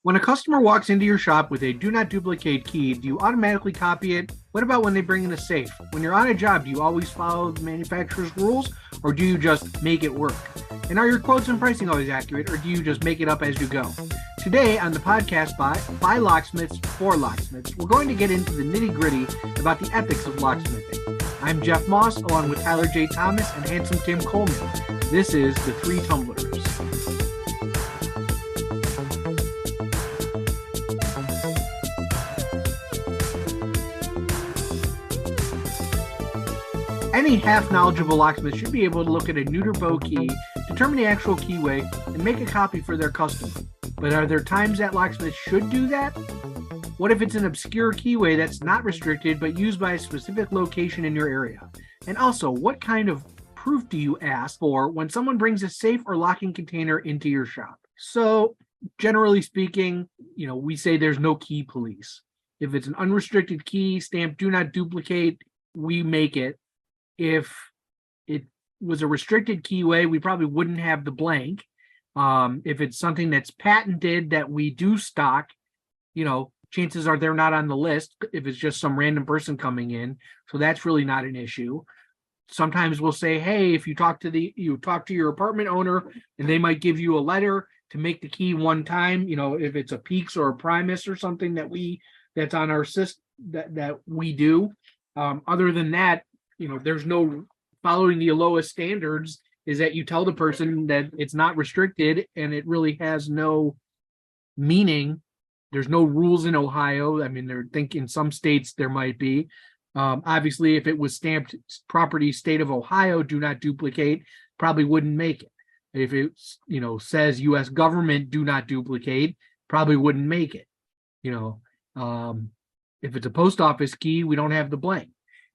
When a customer walks into your shop with a do not duplicate key, do you automatically copy it? What about when they bring in a safe? When you're on a job, do you always follow the manufacturer's rules or do you just make it work? And are your quotes and pricing always accurate or do you just make it up as you go? Today on the podcast by Locksmiths for Locksmiths, we're going to get into the nitty gritty about the ethics of locksmithing. I'm Jeff Moss along with Tyler J. Thomas and Handsome Tim Coleman. This is the Three Tumblers. Any half-knowledgeable locksmith should be able to look at a neuter bow key, determine the actual keyway, and make a copy for their customer. But are there times that locksmiths should do that? What if it's an obscure keyway that's not restricted but used by a specific location in your area? And also, what kind of proof do you ask for when someone brings a safe or locking container into your shop? So, generally speaking, we say there's no key police. If it's an unrestricted key, stamped do not duplicate, we make it. If it was a restricted keyway, we probably wouldn't have the blank. If it's something that's patented that we do stock, chances are they're not on the list if it's just some random person coming in. So that's really not an issue. Sometimes we'll say, hey, if you talk to your apartment owner and they might give you a letter to make the key one time, if it's a Peaks or a Primus or something that's on our system that we do. Other than that, there's no following the lowest standards is that you tell the person that it's not restricted and it really has no meaning. There's no rules in Ohio. I mean, they're thinking some states there might be. Obviously, if it was stamped property state of Ohio, do not duplicate, probably wouldn't make it. If it, says U.S. government, do not duplicate, probably wouldn't make it. If it's a post office key, we don't have the blank.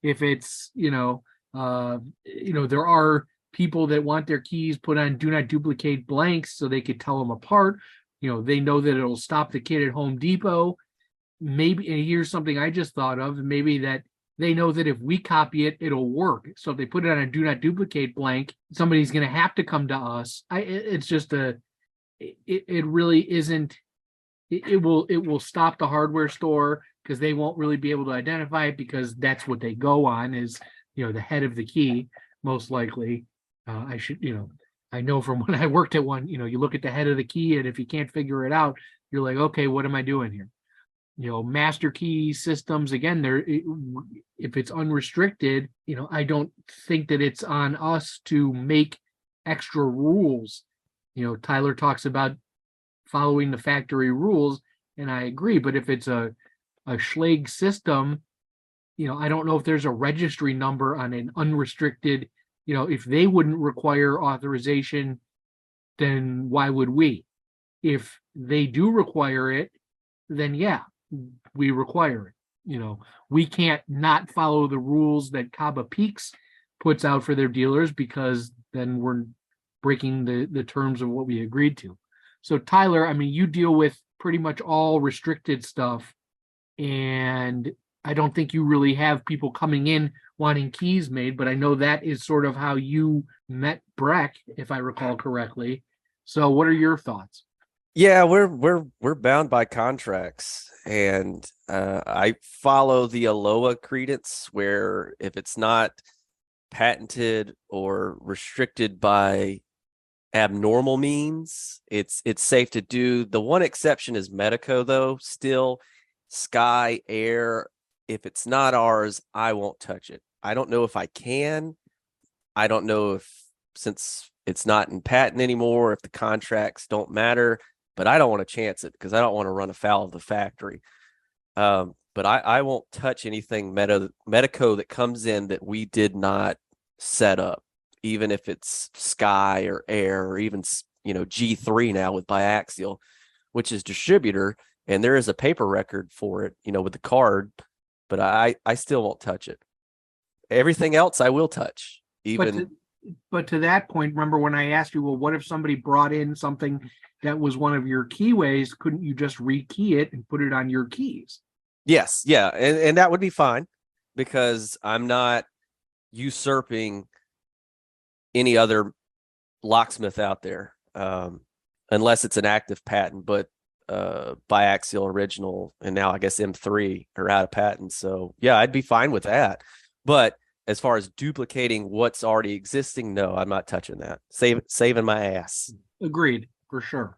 If it's, there are people that want their keys put on do not duplicate blanks so they could tell them apart. They know that it'll stop the kid at Home Depot. Maybe, and here's something I just thought of, maybe that they know that if we copy it, it'll work. So if they put it on a do not duplicate blank, somebody's going to have to come to us. It really isn't, it will stop the hardware store because they won't really be able to identify it because that's what they go on is, the head of the key, most likely. I know from when I worked at one, you look at the head of the key and if you can't figure it out, you're like, okay, what am I doing here? Master key systems, again, if it's unrestricted, I don't think that it's on us to make extra rules. Tyler talks about following the factory rules, and I agree, but if it's a Schlage system, I don't know if there's a registry number on an unrestricted, if they wouldn't require authorization, then why would we? If they do require it, then yeah, we require it. We can't not follow the rules that Caba Peaks puts out for their dealers because then we're breaking the terms of what we agreed to. So Tyler, I mean, you deal with pretty much all restricted stuff, and I don't think you really have people coming in wanting keys made, but I know that is sort of how you met Breck, if I recall correctly. So what are your thoughts? Yeah, we're bound by contracts, and I follow the ALOA credence, where if it's not patented or restricted by abnormal means, it's safe to do. The one exception is Medico, though. Still, Sky, Air, if it's not ours, I won't touch it. I don't know if I can. I don't know if, since it's not in patent anymore, if the contracts don't matter, but I don't want to chance it because I don't want to run afoul of the factory. But I won't touch anything Medico that comes in that we did not set up, even if it's Sky or Air or even, G3 now with biaxial, which is distributor. And there is a paper record for it, with the card, but I still won't touch it. Everything else I will touch. But to that point, remember when I asked you, well, what if somebody brought in something that was one of your keyways? Couldn't you just rekey it and put it on your keys? Yes. Yeah. And that would be fine because I'm not usurping any other locksmith out there, unless it's an active patent. But biaxial original, and now I guess M3 are out of patent. So yeah, I'd be fine with that. But as far as duplicating what's already existing, no, I'm not touching that. Saving my ass. Agreed, for sure.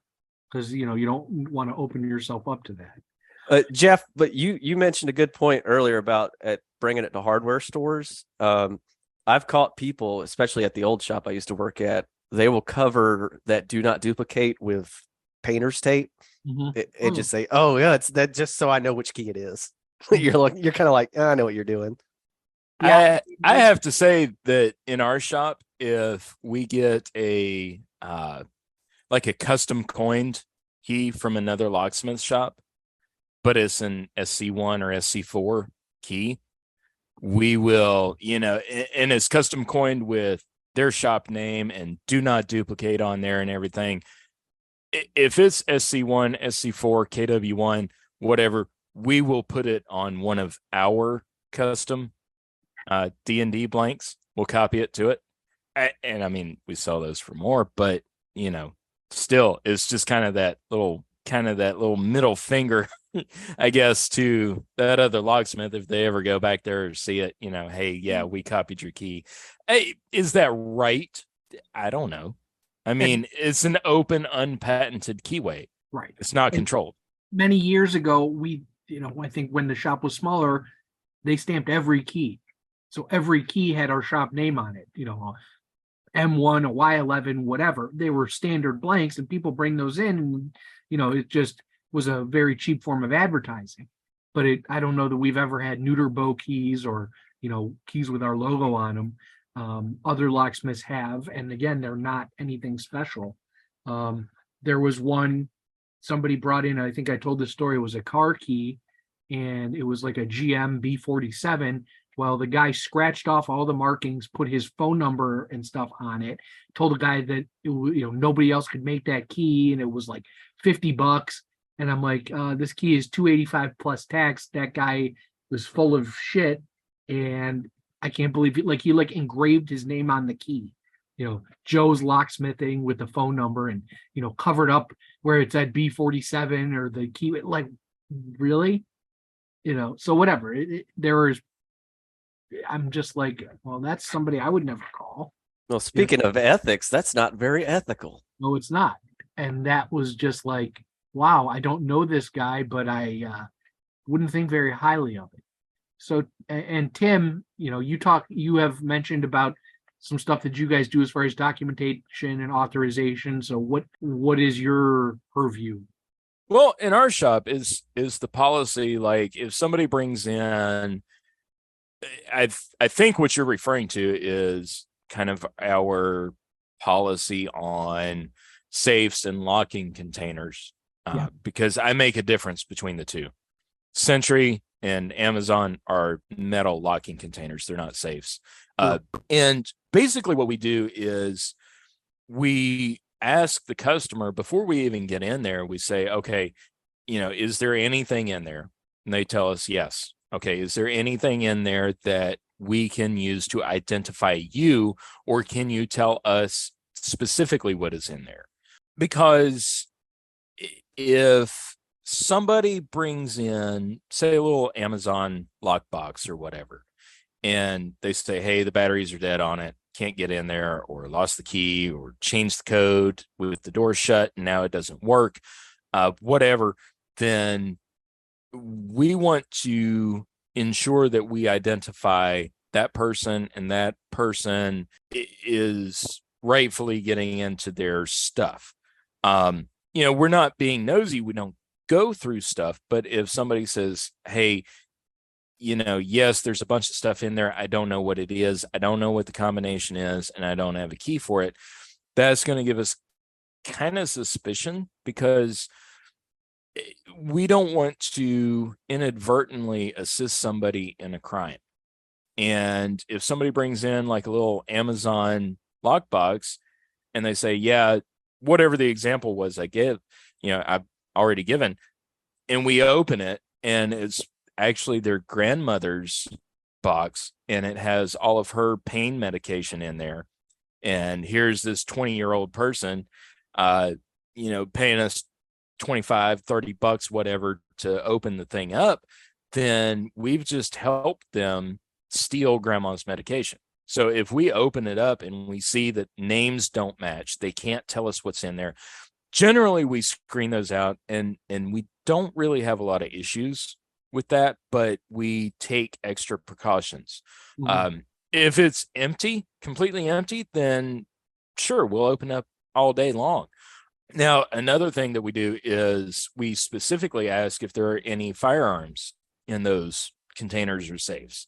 Because you don't want to open yourself up to that. Jeff, but you mentioned a good point earlier about bringing it to hardware stores. I've caught people, especially at the old shop I used to work at, they will cover that do not duplicate with painter's tape and just say, "Oh yeah, it's that," just so I know which key it is. You're kind of like, I know what you're doing. Yeah, I have to say that in our shop, if we get a like a custom coined key from another locksmith shop, but it's an SC1 or SC4 key, we will, and it's custom coined with their shop name and do not duplicate on there and everything. If it's SC1, SC4, KW1, whatever, we will put it on one of our custom D&D blanks. We'll copy it to it. And I mean, we sell those for more, but still, it's just kind of that little middle finger, I guess, to that other locksmith if they ever go back there or see it. Hey, yeah, we copied your key. Hey, is that right? I don't know. I mean, it's an open, unpatented keyway. Right. It's not controlled. Many years ago, I think when the shop was smaller, they stamped every key. So every key had our shop name on it, M1, a Y11, whatever. They were standard blanks, and people bring those in, and it just was a very cheap form of advertising. But I don't know that we've ever had neuter bow keys or keys with our logo on them. Other locksmiths have, and again, they're not anything special. There was one somebody brought in, I think I told this story, it was a car key, and it was like a GM B47. Well, the guy scratched off all the markings, put his phone number and stuff on it, told the guy that nobody else could make that key, and it was like $50. And I'm like, this key is $285 plus tax. That guy was full of shit, and I can't believe it. He engraved his name on the key, Joe's Locksmithing with the phone number, and covered up where it said B47 or the key. Really, so whatever. I'm just like, well, that's somebody I would never call. Well, speaking of ethics, that's not very ethical. No, it's not. And that was just like, wow, I don't know this guy, but I wouldn't think very highly of it. So, and Tim, you have mentioned about some stuff that you guys do as far as documentation and authorization. So what is your purview? Well, in our shop is the policy, like if somebody brings in, I think what you're referring to is kind of our policy on safes and locking containers, because I make a difference between the two. Sentry and Amazon are metal locking containers. They're not safes. And basically what we do is we ask the customer before we even get in there, we say, okay, is there anything in there? And they tell us yes. Okay, is there anything in there that we can use to identify you, or can you tell us specifically what is in there? Because if somebody brings in, say, a little Amazon lockbox or whatever, and they say, hey, the batteries are dead on it, can't get in there, or lost the key, or changed the code with the door shut and now it doesn't work, whatever, then we want to ensure that we identify that person, and that person is rightfully getting into their stuff. We're not being nosy. We don't go through stuff. But if somebody says, hey, yes, there's a bunch of stuff in there, I don't know what it is, I don't know what the combination is, and I don't have a key for it, that's going to give us kind of suspicion, because we don't want to inadvertently assist somebody in a crime. And if somebody brings in like a little Amazon lockbox and they say, yeah, whatever the example was I've already given, and we open it and it's actually their grandmother's box and it has all of her pain medication in there, and here's this 20-year-old person paying us $25, $30, whatever, to open the thing up, then we've just helped them steal grandma's medication. So if we open it up and we see that names don't match, they can't tell us what's in there. Generally, we screen those out, and we don't really have a lot of issues with that, but we take extra precautions. If it's empty, completely empty, then sure, we'll open up all day long. Now, another thing that we do is we specifically ask if there are any firearms in those containers or safes.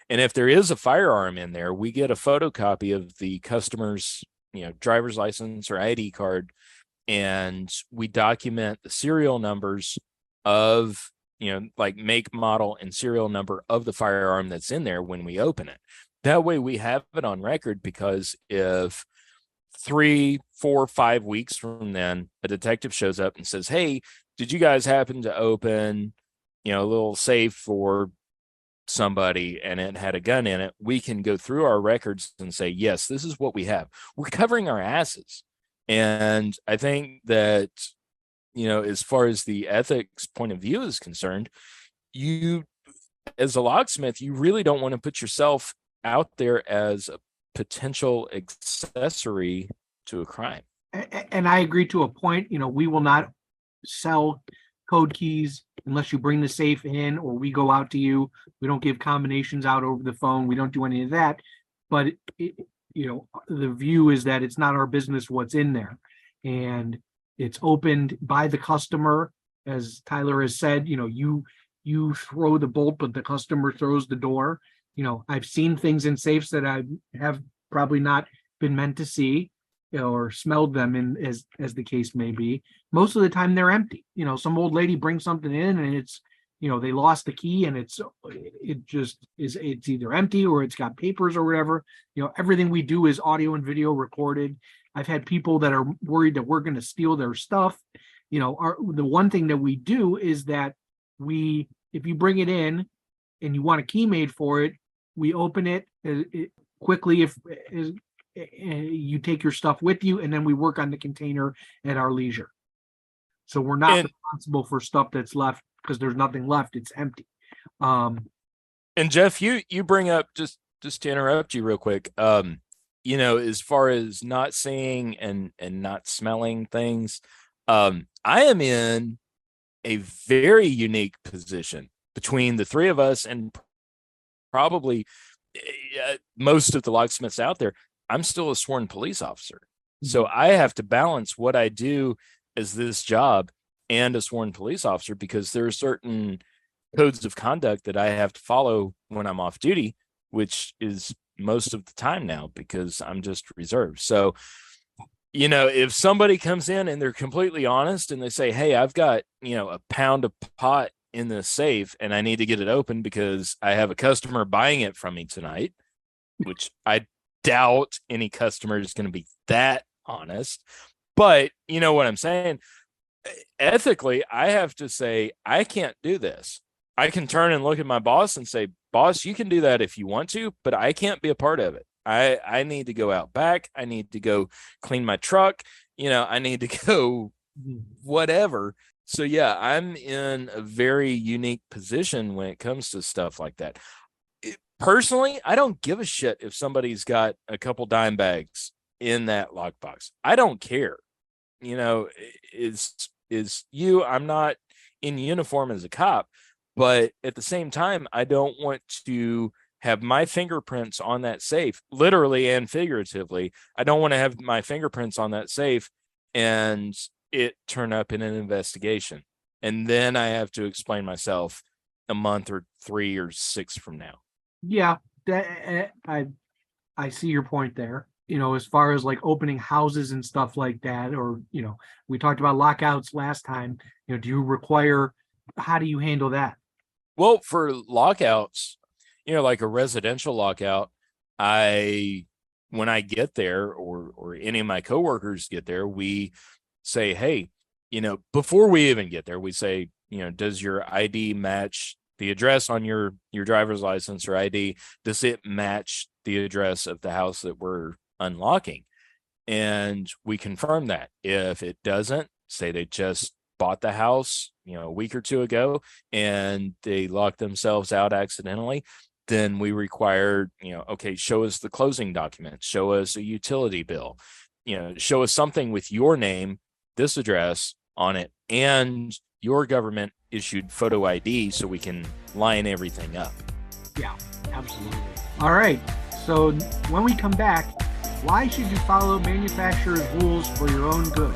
And if there is a firearm in there, we get a photocopy of the customer's, driver's license or ID card, and we document the serial numbers of, like make, model, and serial number of the firearm that's in there when we open it. That way we have it on record, because if 3, 4, 5 weeks from then, a detective shows up and says, hey, did you guys happen to open, a little safe for somebody and it had a gun in it, we can go through our records and say, yes, this is what we have. We're covering our asses. And I think that, as far as the ethics point of view is concerned, you, as a locksmith, you really don't want to put yourself out there as a potential accessory to a crime. And I agree to a point. We will not sell code keys unless you bring the safe in or we go out to you. We don't give combinations out over the phone. We don't do any of that. But the view is that it's not our business what's in there, and it's opened by the customer. As Tyler has said, you throw the bolt, but the customer throws the door. I've seen things in safes that I have probably not been meant to see, or smelled them in, as the case may be. Most of the time they're empty. Some old lady brings something in and it's, they lost the key, and it's either empty or it's got papers or whatever. Everything we do is audio and video recorded. I've had people that are worried that we're going to steal their stuff. The one thing that we do is that if you bring it in and you want a key made for it, we open it quickly. If you take your stuff with you, and then we work on the container at our leisure. So we're not responsible for stuff that's left, because there's nothing left. It's empty. And Jeff, you bring up, just to interrupt you real quick, as far as not seeing and not smelling things, I am in a very unique position between the three of us and probably most of the locksmiths out there. I'm still a sworn police officer. So I have to balance what I do as this job and a sworn police officer, because there are certain codes of conduct that I have to follow when I'm off duty, which is most of the time now, because I'm just reserved. So, if somebody comes in and they're completely honest and they say, hey, I've got, a pound of pot in the safe and I need to get it open because I have a customer buying it from me tonight, which I doubt any customer is going to be that honest. But you know what I'm saying? Ethically, I have to say, I can't do this. I can turn and look at my boss and say, boss, you can do that if you want to, but I can't be a part of it. I need to go out back. I need to go clean my truck. I need to go whatever. So yeah, I'm in a very unique position when it comes to stuff like that. Personally, I don't give a shit if somebody's got a couple dime bags in that lockbox. I don't care. I'm not in uniform as a cop, but at the same time, I don't want to have my fingerprints on that safe, literally and figuratively. I don't want to have my fingerprints on that safe and it turn up in an investigation. And then I have to explain myself a month or 3 or 6 from now. Yeah, I see your point there. As far as like opening houses and stuff like that, or, we talked about lockouts last time, how do you handle that? Well, for lockouts, like a residential lockout, when I get there, or any of my coworkers get there, we say, hey, before we even get there, we say, does your ID match the address on your driver's license or ID? Does it match the address of the house that we're unlocking? And we confirm that. If it doesn't, say they just bought the house, a week or two ago, and they locked themselves out accidentally, then we required, okay, show us the closing documents, show us a utility bill, show us something with your name, this address on it, and your government issued photo ID so we can line everything up. Yeah, absolutely. All right. So when we come back, why should you follow manufacturer's rules for your own good?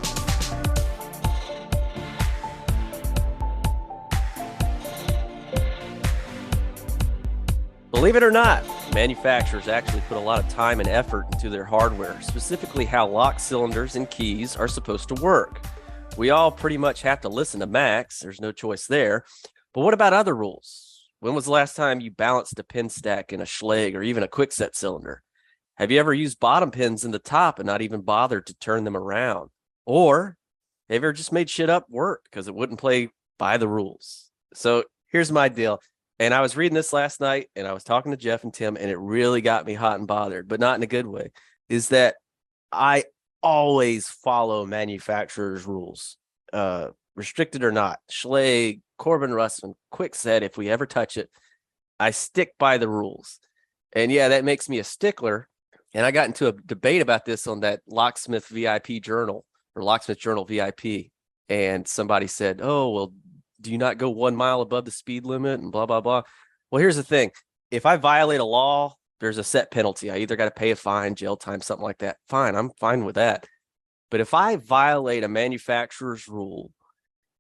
Believe it or not, manufacturers actually put a lot of time and effort into their hardware, specifically how lock cylinders and keys are supposed to work. We all pretty much have to listen to Max. There's no choice there. But what about other rules? When was the last time you balanced a pin stack in a Schlage or even a quickset cylinder? Have you ever used bottom pins in the top and not even bothered to turn them around? Or have you ever just made shit up work because it wouldn't play by the rules? So here's my deal. And I was reading this last night and I was talking to Jeff and Tim, and it really got me hot and bothered, but not in a good way, is that I always follow manufacturer's rules, restricted or not. Schlage, Corbin Russman, Quickset, if we ever touch it, I stick by the rules. And yeah, that makes me a stickler. And I got into a debate about this on that Locksmith VIP journal, or Locksmith Journal VIP. And somebody said, oh, well, do you not go 1 mile above the speed limit and blah, blah, blah? Well, here's the thing. If I violate a law, there's a set penalty. I either got to pay a fine, jail time, something like that. Fine, I'm fine with that. But if I violate a manufacturer's rule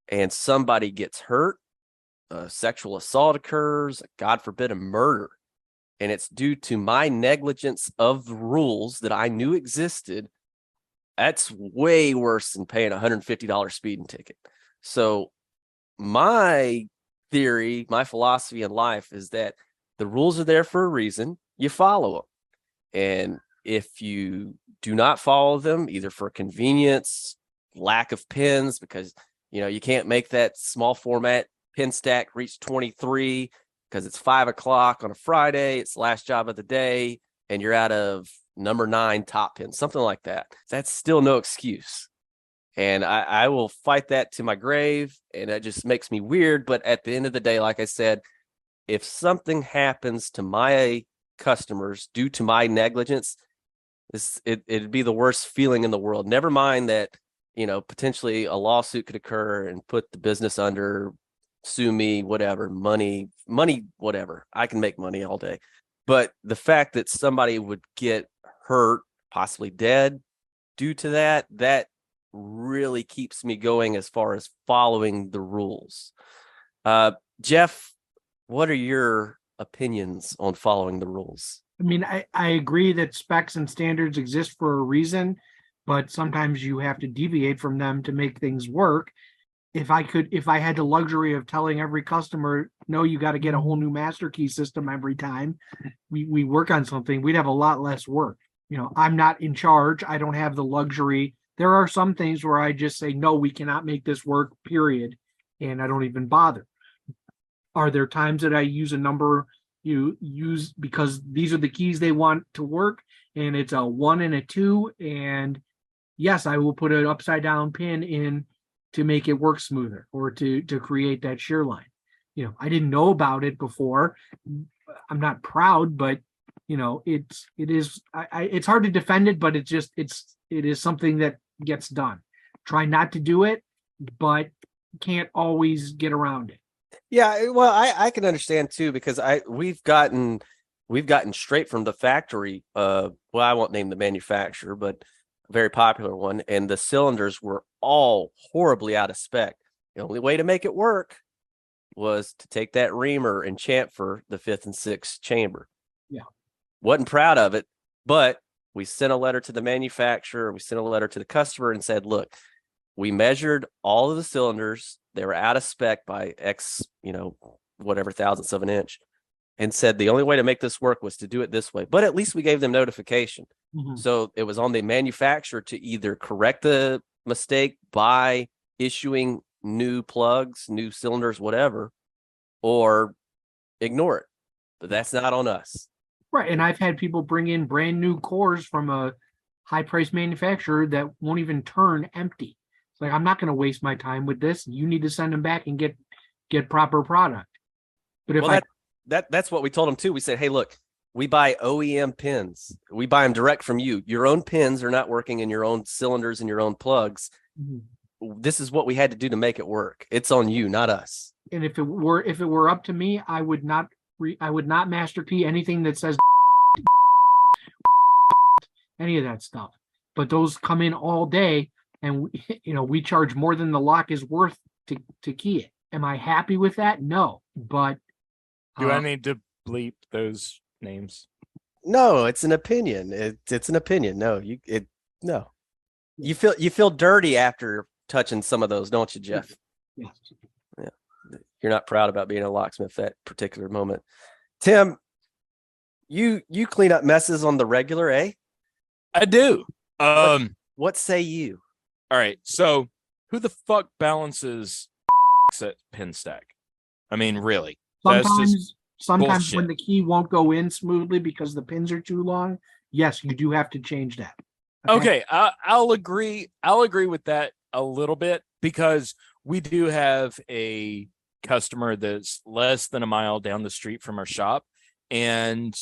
and somebody gets hurt, a sexual assault occurs, God forbid, a murder, and it's due to my negligence of the rules that I knew existed, that's way worse than paying a $150 speeding ticket. So my theory, my philosophy in life is that the rules are there for a reason. You follow them. And if you do not follow them, either for convenience, lack of pins, because you can't make that small format pin stack reach 23 because it's 5 o'clock on a Friday, it's the last job of the day, and you're out of number 9 top pin, something like that. That's still no excuse. And I will fight that to my grave, and that just makes me weird. But at the end of the day, like I said, if something happens to my customers due to my negligence, it'd be the worst feeling in the world. Never mind that, potentially a lawsuit could occur and put the business under, sue me, whatever, money, whatever. I can make money all day. But the fact that somebody would get hurt, possibly dead due to that really keeps me going as far as following the rules. Jeff, what are your opinions on following the rules? I mean, I agree that specs and standards exist for a reason, but sometimes you have to deviate from them to make things work. If I had the luxury of telling every customer, no, you got to get a whole new master key system every time we work on something, we'd have a lot less work. I'm not in charge. I don't have the luxury. There are some things where I just say, no, we cannot make this work, period. And I don't even bother. Are there times that I use a number you use because these are the keys they want to work, and it's a 1 and a 2, and yes, I will put an upside down pin in to make it work smoother or to create that shear line. I didn't know about it before. I'm not proud, but it's hard to defend it, but it is something that gets done. Try not to do it, but can't always get around it. Yeah, well, I can understand too, because we've gotten straight from the factory. Well, I won't name the manufacturer, but a very popular one, and the cylinders were all horribly out of spec. The only way to make it work was to take that reamer and chamfer the 5th and 6th chamber. Yeah, wasn't proud of it, but we sent a letter to the manufacturer. We sent a letter to the customer and said, look, we measured all of the cylinders. They were out of spec by X, whatever thousandths of an inch, and said the only way to make this work was to do it this way. But at least we gave them notification. Mm-hmm. So it was on the manufacturer to either correct the mistake by issuing new plugs, new cylinders, whatever, or ignore it. But that's not on us. Right. And I've had people bring in brand new cores from a high price manufacturer that won't even turn empty. It's like, I'm not going to waste my time with this. You need to send them back and get proper product. But if that's what we told them too. We said, hey, look, we buy OEM pins. We buy them direct from you. Your own pins are not working in your own cylinders and your own plugs. This is what we had to do to make it work. It's on you, not us. And if it were up to me, I would not master key anything that says any of that stuff. But those come in all day, and we charge more than the lock is worth to key it. Am I happy with that? No. But do I need to bleep those names? No, it's an opinion. It's an opinion. No, no. You feel dirty after touching some of those, don't you, Jeff? Yes. Yeah. You're not proud about being a locksmith that particular moment. Tim, you clean up messes on the regular, eh? I do. What say you? All right. So who the fuck balances that pin stack? I mean, really? Sometimes bullshit. when the key won't go in smoothly because the pins are too long, yes, you do have to change that. Okay, I'll agree. I'll agree with that a little bit, because we do have a customer that's less than a mile down the street from our shop and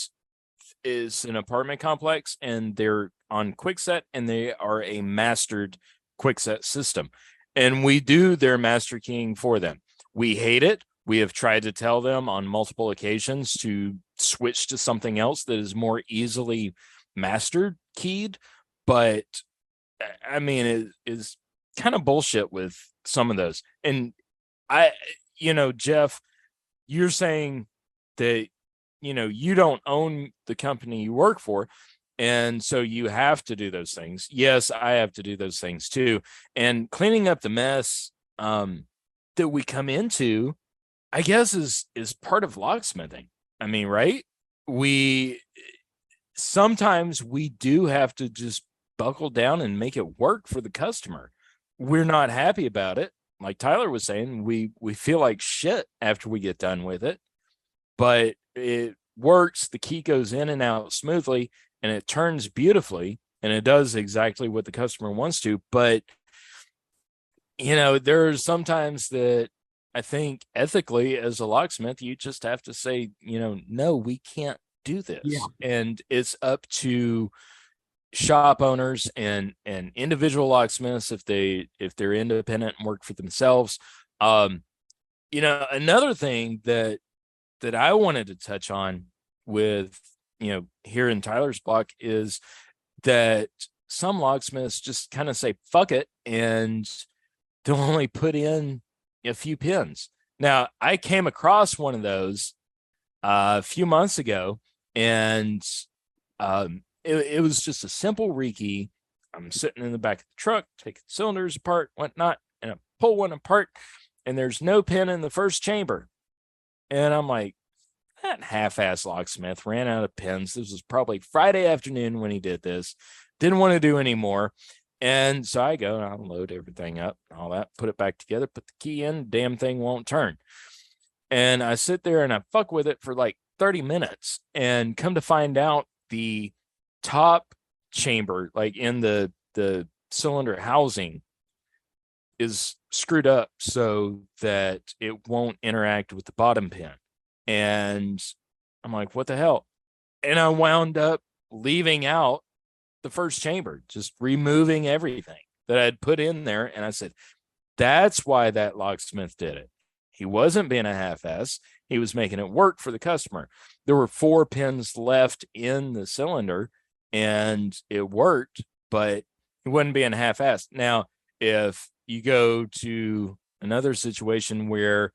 is an apartment complex, and they're on Quickset, and they are a mastered Quickset system, and we do their master keying for them. We hate it. We have tried to tell them on multiple occasions to switch to something else that is more easily mastered keyed, but I mean, it is kind of bullshit with some of those. And Jeff, you're saying that, you don't own the company you work for, and so you have to do those things. Yes, I have to do those things too. And cleaning up the mess that we come into, I guess, is part of locksmithing. I mean, right? Sometimes we do have to just buckle down and make it work for the customer. We're not happy about it. Like Tyler was saying, we feel like shit after we get done with it, but it works. The key goes in and out smoothly, and it turns beautifully, and it does exactly what the customer wants to. But, there are sometimes that I think ethically as a locksmith, you just have to say, no, we can't do this. Yeah. And it's up to shop owners and individual locksmiths if they're independent and work for themselves. Another thing that I wanted to touch on with here in Tyler's block is that some locksmiths just kind of say fuck it, and they'll only put in a few pins. Now, I came across one of those a few months ago, and it was just a simple rekey. I'm sitting in the back of the truck, taking cylinders apart, whatnot, and I pull one apart, and there's no pin in the first chamber. And I'm like, that half-ass locksmith ran out of pins. This was probably Friday afternoon when he did this. Didn't want to do any more. And so I go and I'll load everything up, all that, put it back together, put the key in, damn thing won't turn. And I sit there and I fuck with it for like 30 minutes, and come to find out the top chamber, like in the cylinder housing, is screwed up so that it won't interact with the bottom pin. And I'm like, what the hell? And I wound up leaving out the first chamber, just removing everything that I'd put in there. And I said, that's why that locksmith did it. He wasn't being a half-ass. He was making it work for the customer. There were 4 pins left in the cylinder, and it worked, but he wasn't being half-assed. Now, if you go to another situation where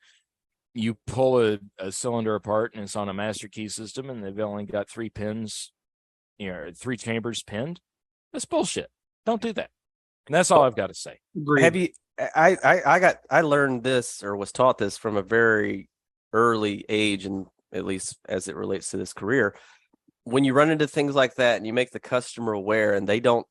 you pull a cylinder apart and it's on a master key system and they've only got 3 pins, 3 chambers pinned, that's bullshit. Don't do that. And that's all I've got to say. Agreed. Have you? I learned this, or was taught this, from a very early age, and at least as it relates to this career. When you run into things like that and you make the customer aware and they don't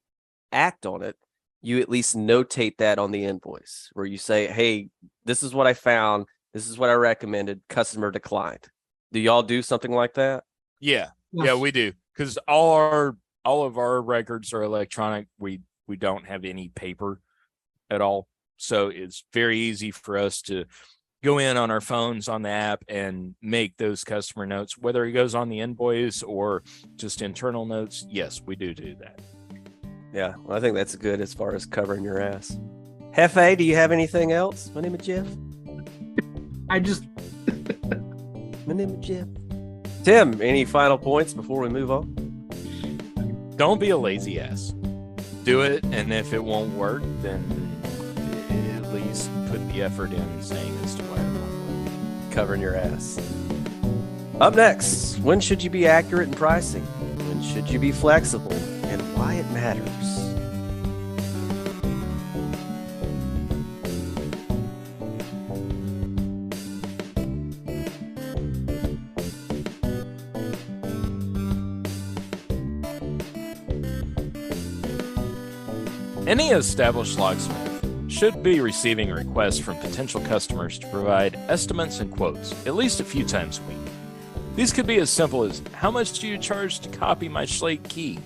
act on it, you at least notate that on the invoice, where you say, hey, this is what I found. This is what I recommended. Customer declined. Do y'all do something like that? Yeah. Yeah, we do. Because all of our records are electronic. We don't have any paper at all. So it's very easy for us to go in on our phones on the app and make those customer notes, whether it goes on the invoice or just internal notes. Yes, we do that. Yeah, well, I think that's good as far as covering your ass. Hefe, do you have anything else? My name is Jeff. I just My name is Jeff. Tim, any final points before we move on? Don't be a lazy ass. Do it, and if it won't work, then at least put the effort in saying as to why it won't work. Covering your ass. Up next, when should you be accurate in pricing? When should you be flexible? And why it matters. Any established locksmith should be receiving requests from potential customers to provide estimates and quotes at least a few times a week. These could be as simple as, how much do you charge to copy my slate key?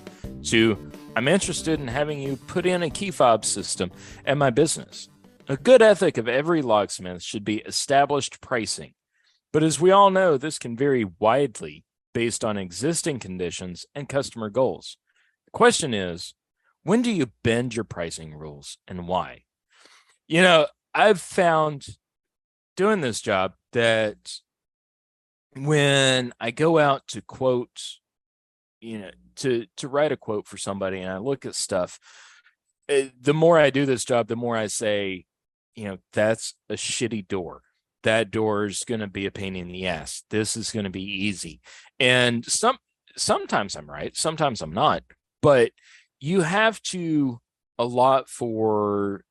To, I'm interested in having you put in a key fob system at my business. A good ethic of every locksmith should be established pricing. But as we all know, this can vary widely based on existing conditions and customer goals. The question is, when do you bend your pricing rules and why? You know, I've found doing this job that when I go out to quote, to write a quote for somebody and I look at stuff, the more I do this job, the more I say, that's a shitty door. That door is going to be a pain in the ass. This is going to be easy. And sometimes I'm right, sometimes I'm not, but you have to allot for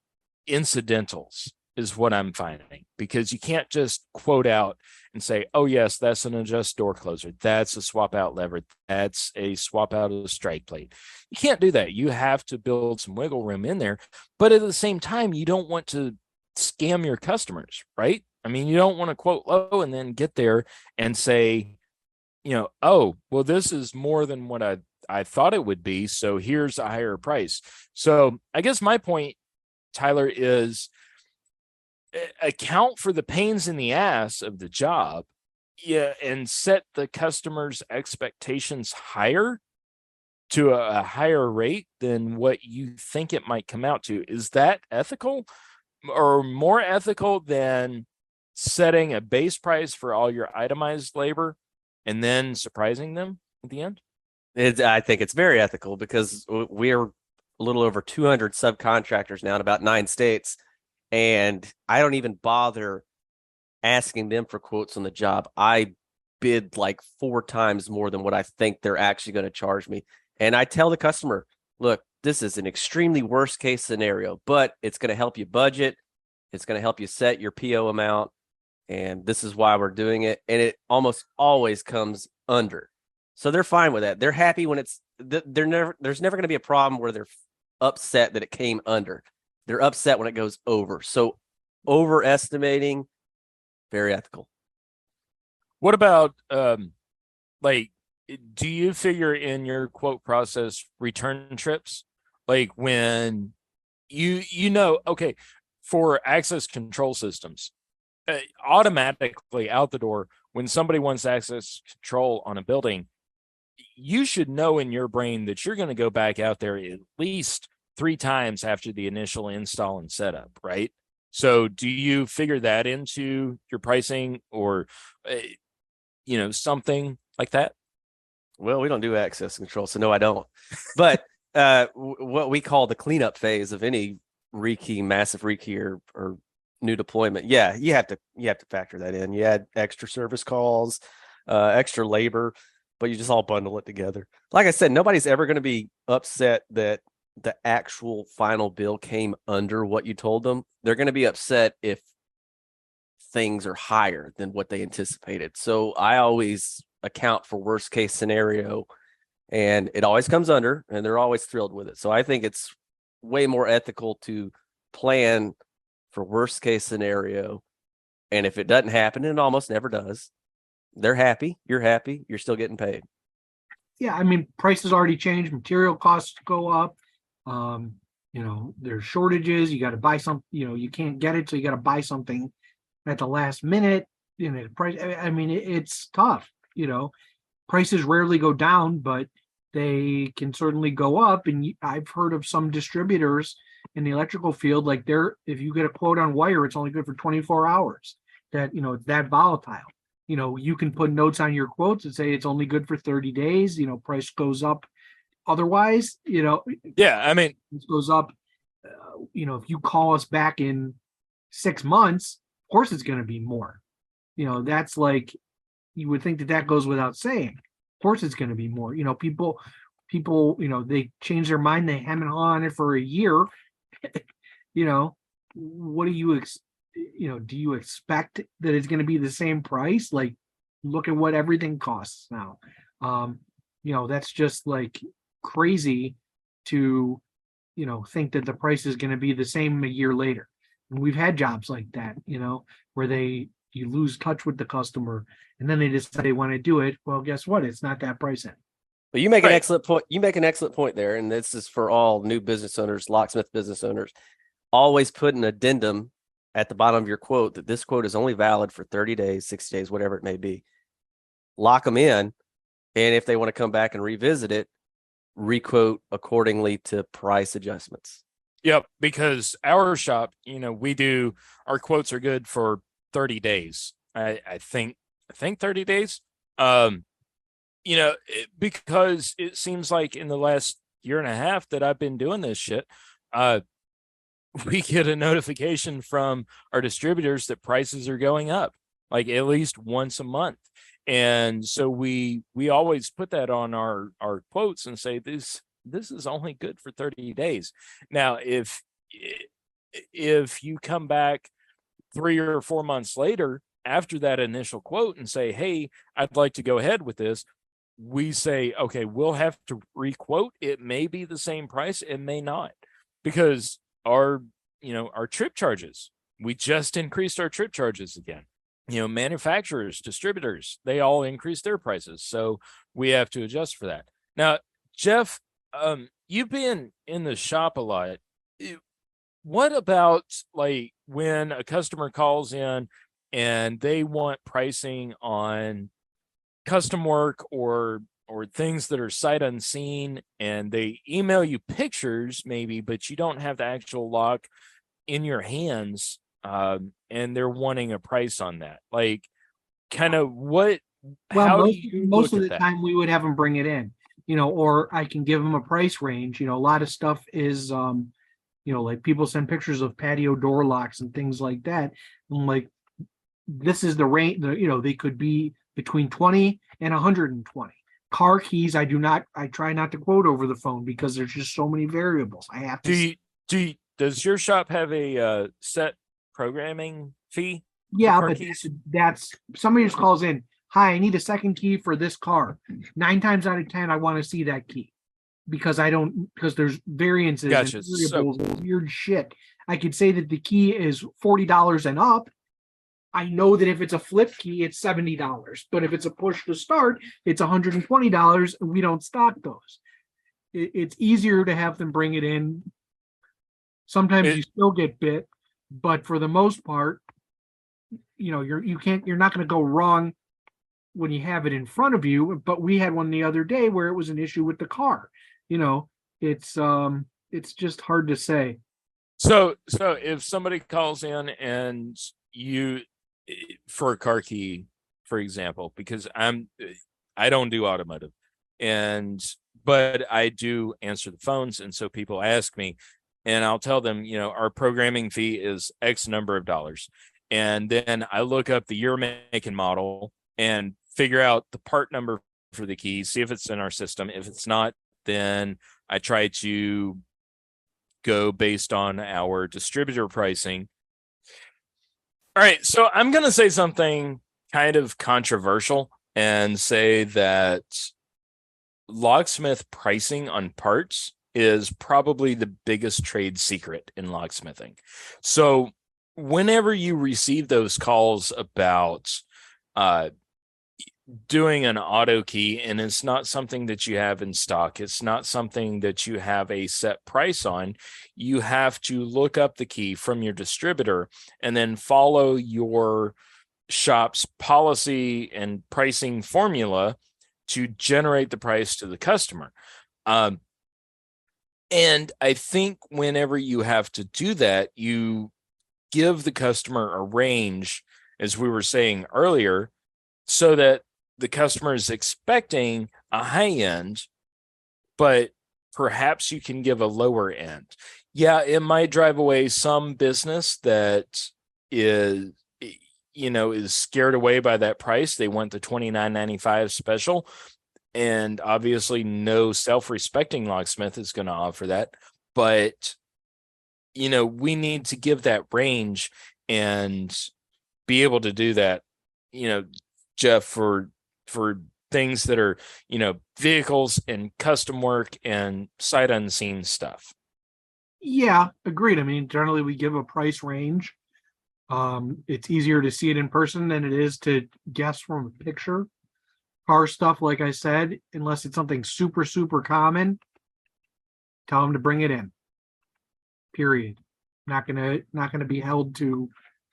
incidentals is what I'm finding, because you can't just quote out and say, oh yes, that's an adjust door closer. That's a swap out lever. That's a swap out of the strike plate. You can't do that. You have to build some wiggle room in there. But at the same time, you don't want to scam your customers, right? I mean, you don't want to quote low and then get there and say, oh, well, this is more than what I thought it would be, so here's a higher price. So I guess my point, Tyler, is account for the pains in the ass of the job, and set the customer's expectations higher to a higher rate than what you think it might come out to. Is that ethical, or more ethical than setting a base price for all your itemized labor and then surprising them at the end? I think it's very ethical, because we're a little over 200 subcontractors now in about 9 states. And I don't even bother asking them for quotes on the job. I bid like 4 times more than what I think they're actually going to charge me. And I tell the customer, look, this is an extremely worst case scenario, but it's going to help you budget. It's going to help you set your PO amount. And this is why we're doing it. And it almost always comes under. So they're fine with that. They're happy when there's never going to be a problem where they're upset that it came under. They're upset when it goes over. So overestimating, very ethical. What about do you figure in your quote process return trips? Like when okay, for access control systems, automatically out the door, when somebody wants access control on a building, you should know in your brain that you're going to go back out there at least 3 times after the initial install and setup, right? So do you figure that into your pricing, or, something like that? Well, we don't do access control, so no, I don't. But what we call the cleanup phase of any rekey, massive rekey or new deployment, yeah, you have to factor that in. You add extra service calls, extra labor, but you just all bundle it together. Like I said, nobody's ever going to be upset that the actual final bill came under what you told them. They're going to be upset if things are higher than what they anticipated. So I always account for worst case scenario, and it always comes under, and they're always thrilled with it. So I think it's way more ethical to plan for worst case scenario. And if it doesn't happen, and it almost never does, they're happy, you're still getting paid. Yeah, I mean, prices already changed, material costs go up. there's shortages. You got to buy some, you can't get it, so you got to buy something at the last minute. Price. I mean, it's tough. Prices rarely go down, but they can certainly go up. And I've heard of some distributors in the electrical field, like if you get a quote on wire, it's only good for 24 hours. That it's that volatile. You can put notes on your quotes and say it's only good for 30 days. Price goes up. Otherwise, Yeah, I mean, it goes up. If you call us back in 6 months, of course it's going to be more. That's like, you would think that goes without saying. Of course it's going to be more. People, they change their mind. They hem and haw on it for a year. What do you expect that it's going to be the same price? Like, look at what everything costs now. That's just like crazy to, think that the price is going to be the same a year later. And we've had jobs like that, where you lose touch with the customer and then they decide they want to do it. Well, guess what? It's not that price. But you make an excellent point. You make an excellent point there. And this is for all new business owners, locksmith business owners. Always put an addendum at the bottom of your quote that this quote is only valid for 30 days, 60 days, whatever it may be. Lock them in. And if they want to come back and revisit it, requote accordingly to price adjustments. Yep, because our shop, our quotes are good for 30 days. I think 30 days. Because it seems like in the last year and a half that I've been doing this shit, we get a notification from our distributors that prices are going up, like at least once a month. And so we always put that on our quotes and say, this is only good for 30 days. Now, if you come back 3 or 4 months later after that initial quote and say, hey, I'd like to go ahead with this, we say, okay, we'll have to requote. It may be the same price, it may not, because our trip charges, we just increased our trip charges again. Manufacturers, distributors, they all increase their prices. So we have to adjust for that. Now, Jeff, you've been in the shop a lot. What about like when a customer calls in and they want pricing on custom work or things that are sight unseen, and they email you pictures maybe, but you don't have the actual lock in your hands, and they're wanting a price on that? Like, kind of what? Well, how do you most look of at the that? time we would have them bring it in, or I can give them a price range. A lot of stuff is, like people send pictures of patio door locks and things like that. I'm like, this is the range. They could be between 20 and 120. Car keys, I try not to quote over the phone because there's just so many variables. I have to. Does your shop have a set programming fee? Yeah, but that's somebody just calls in. Hi, I need a second key for this car. 9 times out of 10, I want to see that key because there's variances Gotcha. and variables and weird shit. I could say that the key is $40 and up. I know that if it's a flip key, it's $70, but if it's a push to start, it's $120. We don't stock those. It's easier to have them bring it in. Sometimes you still get bit, but for the most part, you're not going to go wrong when you have it in front of you. But we had one the other day where it was an issue with the car. It's just hard to say. So if somebody calls in and for a car key, for example, because I don't do automotive, but I do answer the phones, and so people ask me, and I'll tell them, our programming fee is X number of dollars, and then I look up the year, make, and model, and figure out the part number for the key, see if it's in our system. If it's not, then I try to go based on our distributor pricing. All right, so I'm going to say something kind of controversial and say that locksmith pricing on parts is probably the biggest trade secret in locksmithing. So whenever you receive those calls about doing an auto key and it's not something that you have in stock, it's not something that you have a set price on, you have to look up the key from your distributor and then follow your shop's policy and pricing formula to generate the price to the customer. And I think whenever you have to do that, you give the customer a range, as we were saying earlier, so that the customer is expecting a high end, but perhaps you can give a lower end. Yeah, it might drive away some business that is, is scared away by that price. They want the $29.95 special. And obviously no self-respecting locksmith is going to offer that. But, we need to give that range and be able to do that, Jeff, for things that are, vehicles and custom work and sight unseen stuff. Yeah, agreed. I mean, generally we give a price range. It's easier to see it in person than it is to guess from a picture. Car stuff, like I said, unless it's something super, super common, tell them to bring it in. Period. Not gonna be held to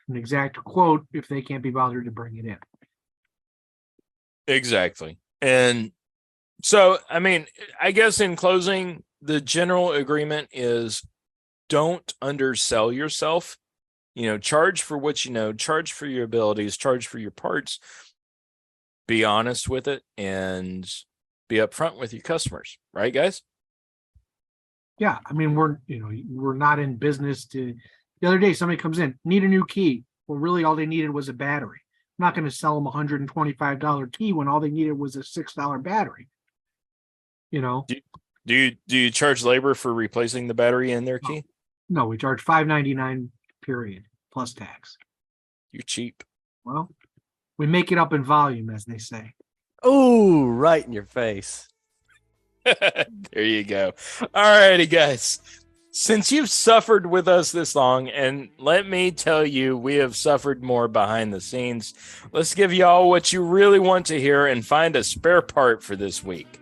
an exact quote if they can't be bothered to bring it in. Exactly. And so, I mean, I guess in closing, the general agreement is don't undersell yourself. Charge for what you know, charge for your abilities, charge for your parts. Be honest with it and be upfront with your customers, right, guys? Yeah, I mean, we're not in business to. The other day, somebody comes in, need a new key. Well, really, all they needed was a battery. I'm not going to sell them a $125 key when all they needed was a $6 battery. Do you charge labor for replacing the battery in their key? No, we charge $5.99 period plus tax. You're cheap. Well, we make it up in volume, as they say. Oh, right in your face. There you go. All righty, guys. Since you've suffered with us this long, and let me tell you, we have suffered more behind the scenes, let's give you all what you really want to hear and find a spare part for this week.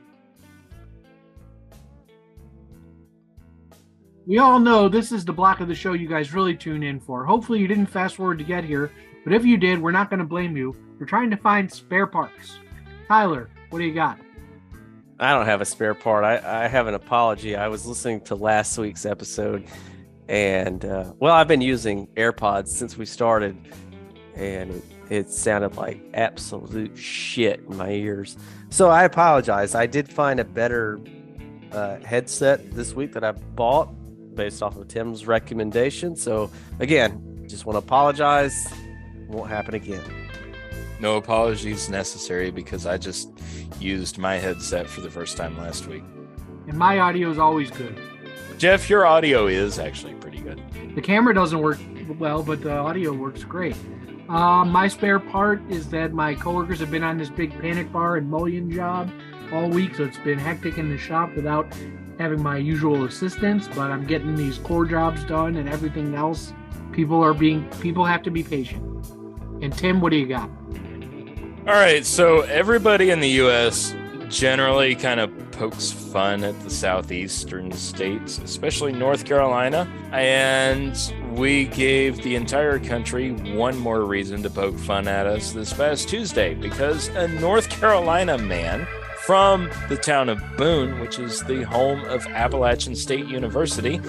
We all know this is the block of the show you guys really tune in for. Hopefully you didn't fast forward to get here, but if you did, we're not going to blame you. We're trying to find spare parts. Tyler, what do you got? I don't have a spare part. I have an apology. I was listening to last week's episode, and I've been using AirPods since we started, and it sounded like absolute shit in my ears. So I apologize. I did find a better headset this week that I bought based off of Tim's recommendation. So again, just want to apologize. Won't happen again. No apologies necessary because I just used my headset for the first time last week. And my audio is always good. Jeff, your audio is actually pretty good. The camera doesn't work well, but the audio works great. My spare part is that my coworkers have been on this big panic bar and mullion job all week, so it's been hectic in the shop without having my usual assistance, but I'm getting these core jobs done and everything else. People have to be patient. And Tim, what do you got? All right, so everybody in the U.S. generally kind of pokes fun at the southeastern states, especially North Carolina, and we gave the entire country one more reason to poke fun at us this past Tuesday, because a North Carolina man from the town of Boone, which is the home of Appalachian State University,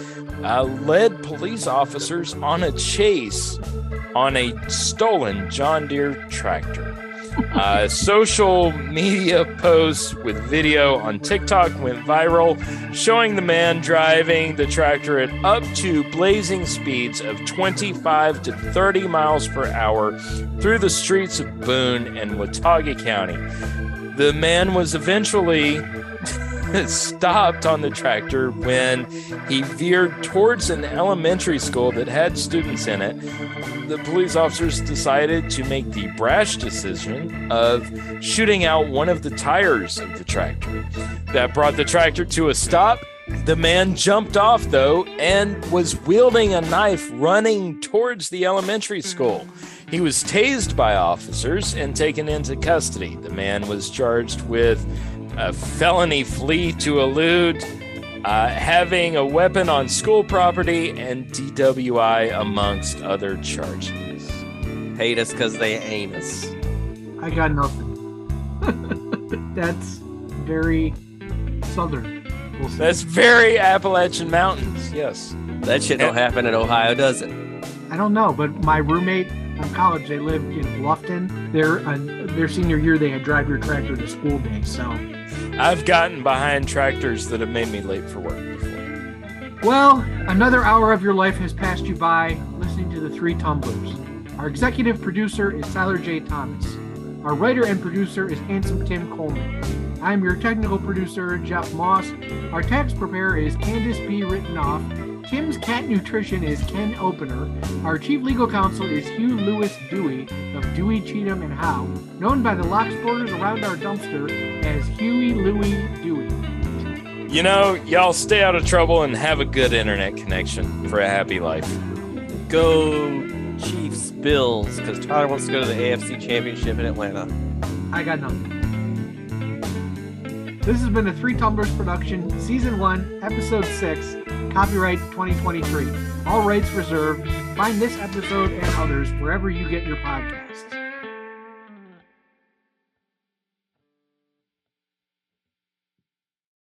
led police officers on a chase on a stolen John Deere tractor. Social media posts with video on TikTok went viral, showing the man driving the tractor at up to blazing speeds of 25 to 30 miles per hour through the streets of Boone and Watauga County. The man was eventually stopped on the tractor when he veered towards an elementary school that had students in it. The police officers decided to make the brash decision of shooting out one of the tires of the tractor. That brought the tractor to a stop. The man jumped off, though, and was wielding a knife running towards the elementary school. He was tased by officers and taken into custody. The man was charged with a felony flee to elude, having a weapon on school property, and DWI, amongst other charges. Hate us because they ain't us. I got nothing. That's very southern. We'll see. That's very Appalachian Mountains, yes. That shit don't happen in Ohio, does it? I don't know, but my roommate from college, they lived in Bluffton. Their senior year, they had drive your tractor to school day. So I've gotten behind tractors that have made me late for work before. Well, another hour of your life has passed you by listening to the Three Tumblers. Our executive producer is Tyler J. Thomas. Our writer and producer is Handsome Tim Coleman. I'm your technical producer, Jeff Moss. Our tax preparer is Candace B. Rittenoff. Tim's cat nutrition is Ken Opener. Our chief legal counsel is Hugh Lewis Dewey of Dewey, Cheatham, and Howe, known by the Locksmithers around our dumpster as Huey Louie Dewey. You know, y'all stay out of trouble and have a good internet connection for a happy life. Go Chiefs Bills, because Tyler wants to go to the AFC Championship in Atlanta. I got nothing. This has been a Three Tumblers production, Season 1, Episode 6, copyright 2023. All rights reserved. Find this episode and others wherever you get your podcasts.